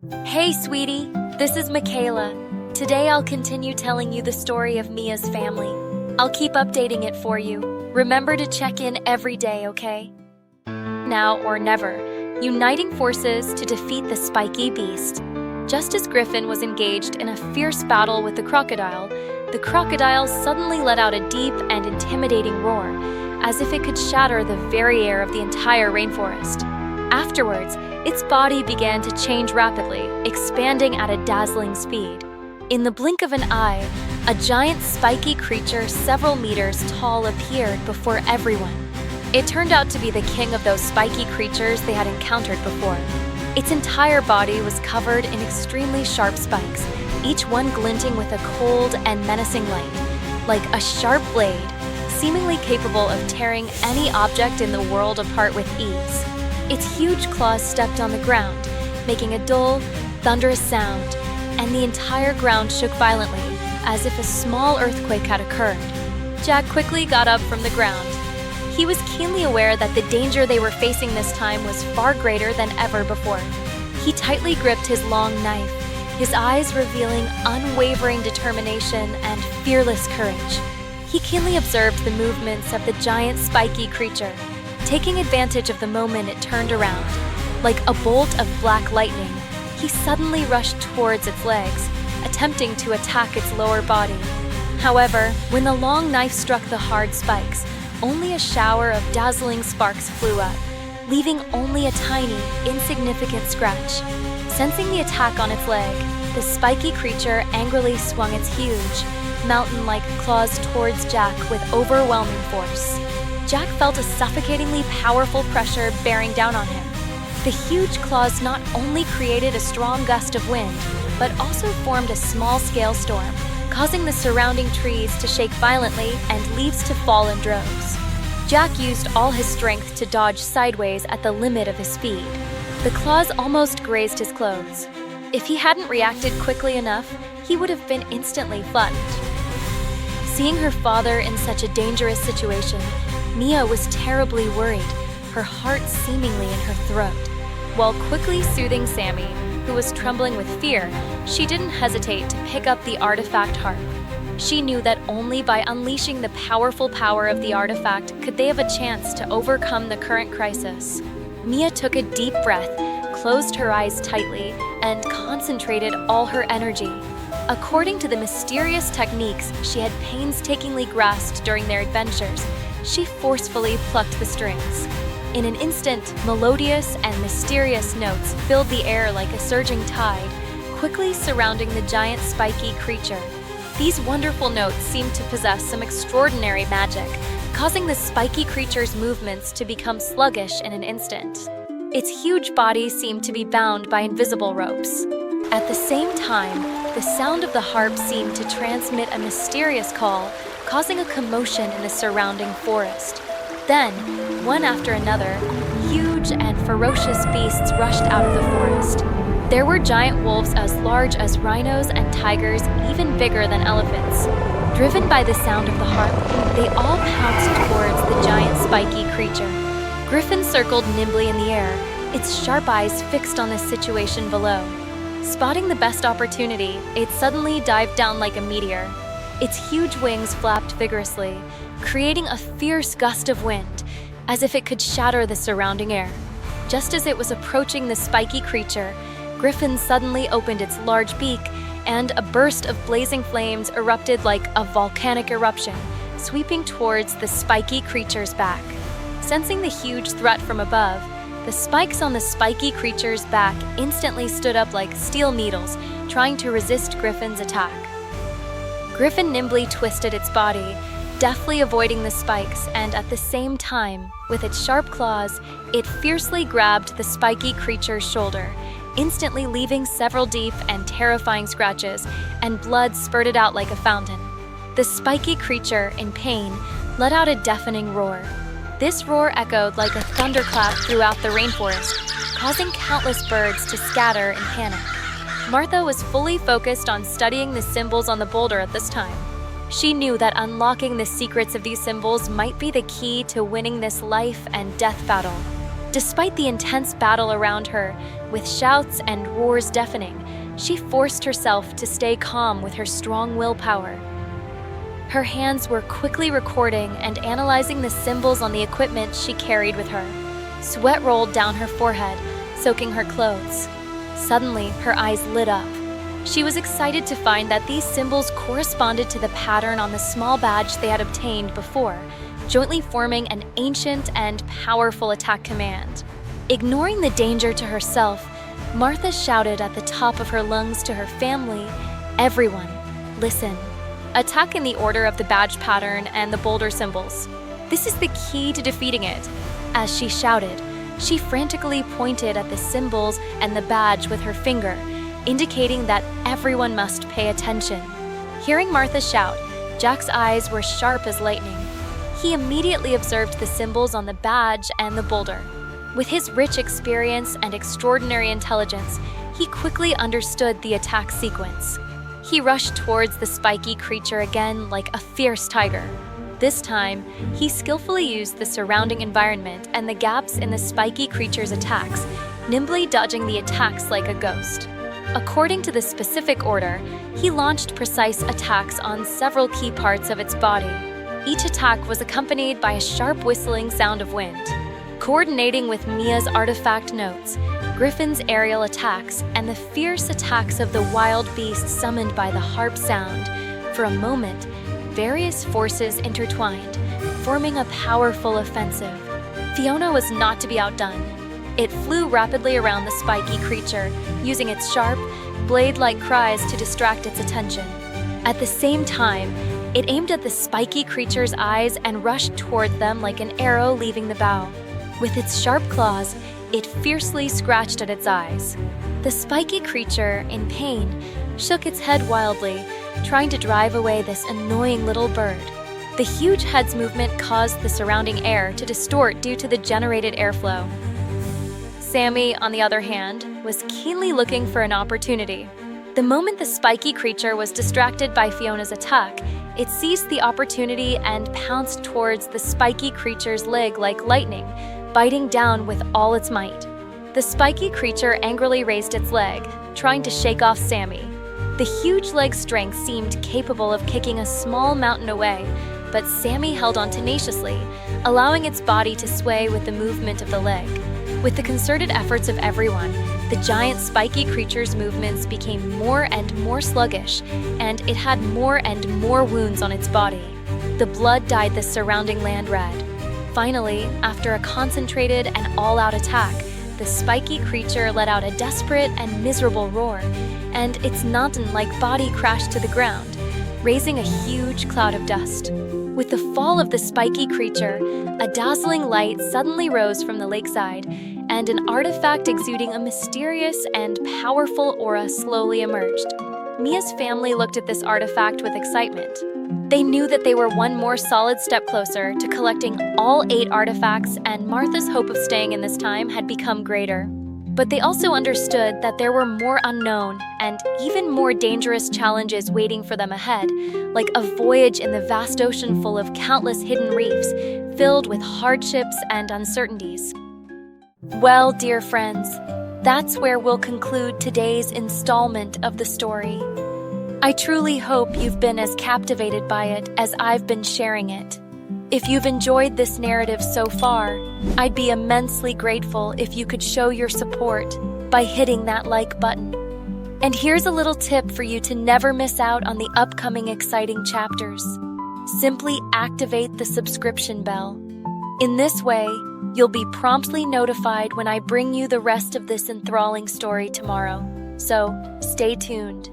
Hey, sweetie, this is Michaela. Today I'll continue telling you the story of Mia's family. I'll keep updating it for you. Remember to check in every day, okay? Now or never, uniting forces to defeat the spiky beast. Just as Gryphon was engaged in a fierce battle with the crocodile suddenly let out a deep and intimidating roar, as if it could shatter the very air of the entire rainforest. Afterwards, its body began to change rapidly, expanding at a dazzling speed. In the blink of an eye, a giant spiky creature several meters tall appeared before everyone. It turned out to be the king of those spiky creatures they had encountered before. Its entire body was covered in extremely sharp spikes, each one glinting with a cold and menacing light, like a sharp blade, seemingly capable of tearing any object in the world apart with ease. Its huge claws stepped on the ground, making a dull, thunderous sound, and the entire ground shook violently, as if a small earthquake had occurred. Jack quickly got up from the ground. He was keenly aware that the danger they were facing this time was far greater than ever before. He tightly gripped his long knife, his eyes revealing unwavering determination and fearless courage. He keenly observed the movements of the giant spiky creature, taking advantage of the moment it turned around. Like a bolt of black lightning, he suddenly rushed towards its legs, attempting to attack its lower body. However, when the long knife struck the hard spikes, only a shower of dazzling sparks flew up, leaving only a tiny, insignificant scratch. Sensing the attack on its leg, the spiky creature angrily swung its huge, mountain-like claws towards Jack with overwhelming force. Jack felt a suffocatingly powerful pressure bearing down on him. The huge claws not only created a strong gust of wind, but also formed a small-scale storm, causing the surrounding trees to shake violently and leaves to fall in droves. Jack used all his strength to dodge sideways at the limit of his speed. The claws almost grazed his clothes. If he hadn't reacted quickly enough, he would have been instantly flattened. Seeing her father in such a dangerous situation, Mia was terribly worried, her heart seemingly in her throat. While quickly soothing Sammy, who was trembling with fear, she didn't hesitate to pick up the artifact harp. She knew that only by unleashing the powerful power of the artifact could they have a chance to overcome the current crisis. Mia took a deep breath, closed her eyes tightly, and concentrated all her energy. According to the mysterious techniques she had painstakingly grasped during their adventures, she forcefully plucked the strings. In an instant, melodious and mysterious notes filled the air like a surging tide, quickly surrounding the giant spiky creature. These wonderful notes seemed to possess some extraordinary magic, causing the spiky creature's movements to become sluggish in an instant. Its huge body seemed to be bound by invisible ropes. At the same time, the sound of the harp seemed to transmit a mysterious call, causing a commotion in the surrounding forest. Then, one after another, huge and ferocious beasts rushed out of the forest. There were giant wolves as large as rhinos and tigers, even bigger than elephants. Driven by the sound of the harp, they all pounced towards the giant spiky creature. Gryphon circled nimbly in the air, its sharp eyes fixed on the situation below. Spotting the best opportunity, it suddenly dived down like a meteor. Its huge wings flapped vigorously, creating a fierce gust of wind, as if it could shatter the surrounding air. Just as it was approaching the spiky creature, Gryphon suddenly opened its large beak, and a burst of blazing flames erupted like a volcanic eruption, sweeping towards the spiky creature's back. Sensing the huge threat from above, the spikes on the spiky creature's back instantly stood up like steel needles, trying to resist Gryphon's attack. Gryphon nimbly twisted its body, deftly avoiding the spikes, and at the same time, with its sharp claws, it fiercely grabbed the spiky creature's shoulder, instantly leaving several deep and terrifying scratches, and blood spurted out like a fountain. The spiky creature, in pain, let out a deafening roar. This roar echoed like a thunderclap throughout the rainforest, causing countless birds to scatter in panic. Martha was fully focused on studying the symbols on the boulder at this time. She knew that unlocking the secrets of these symbols might be the key to winning this life and death battle. Despite the intense battle around her, With shouts and roars deafening, she forced herself to stay calm with her strong willpower. Her hands were quickly recording and analyzing the symbols on the equipment she carried with her. Sweat rolled down her forehead, soaking her clothes. Suddenly, her eyes lit up. She was excited to find that these symbols corresponded to the pattern on the small badge they had obtained before, jointly forming an ancient and powerful attack command. Ignoring the danger to herself, Martha shouted at the top of her lungs to her family, "Everyone, listen. Attack in the order of the badge pattern and the boulder symbols. This is the key to defeating it." As she shouted, she frantically pointed at the symbols and the badge with her finger, indicating that everyone must pay attention. Hearing Martha shout, Jack's eyes were sharp as lightning. He immediately observed the symbols on the badge and the boulder. With his rich experience and extraordinary intelligence, he quickly understood the attack sequence. He rushed towards the spiky creature again like a fierce tiger. This time, he skillfully used the surrounding environment and the gaps in the spiky creature's attacks, nimbly dodging the attacks like a ghost. According to the specific order, he launched precise attacks on several key parts of its body. Each attack was accompanied by a sharp whistling sound of wind. Coordinating with Mia's artifact notes, Gryphon's aerial attacks, and the fierce attacks of the wild beast summoned by the harp sound, for a moment, various forces intertwined, forming a powerful offensive. Fiona was not to be outdone. It flew rapidly around the spiky creature, using its sharp, blade-like cries to distract its attention. At the same time, it aimed at the spiky creature's eyes and rushed toward them like an arrow leaving the bow. With its sharp claws, it fiercely scratched at its eyes. The spiky creature, in pain, shook its head wildly, trying to drive away this annoying little bird. The huge head's movement caused the surrounding air to distort due to the generated airflow. Sammy, on the other hand, was keenly looking for an opportunity. The moment the spiky creature was distracted by Fiona's attack, it seized the opportunity and pounced towards the spiky creature's leg like lightning, biting down with all its might. The spiky creature angrily raised its leg, trying to shake off Sammy. The huge leg's strength seemed capable of kicking a small mountain away, but Sammy held on tenaciously, allowing its body to sway with the movement of the leg. With the concerted efforts of everyone, the giant spiky creature's movements became more and more sluggish, and it had more and more wounds on its body. The blood dyed the surrounding land red. Finally, after a concentrated and all-out attack, the spiky creature let out a desperate and miserable roar, and its mountain-like body crashed to the ground, raising a huge cloud of dust. With the fall of the spiky creature, a dazzling light suddenly rose from the lakeside, and an artifact exuding a mysterious and powerful aura slowly emerged. Mia's family looked at this artifact with excitement. They knew that they were one more solid step closer to collecting all 8 artifacts, and Martha's hope of staying in this time had become greater. But they also understood that there were more unknown and even more dangerous challenges waiting for them ahead, like a voyage in the vast ocean full of countless hidden reefs, filled with hardships and uncertainties. Well, dear friends, that's where we'll conclude today's installment of the story. I truly hope you've been as captivated by it as I've been sharing it. If you've enjoyed this narrative so far, I'd be immensely grateful if you could show your support by hitting that like button. And here's a little tip for you to never miss out on the upcoming exciting chapters. Simply activate the subscription bell. In this way, you'll be promptly notified when I bring you the rest of this enthralling story tomorrow. So, stay tuned.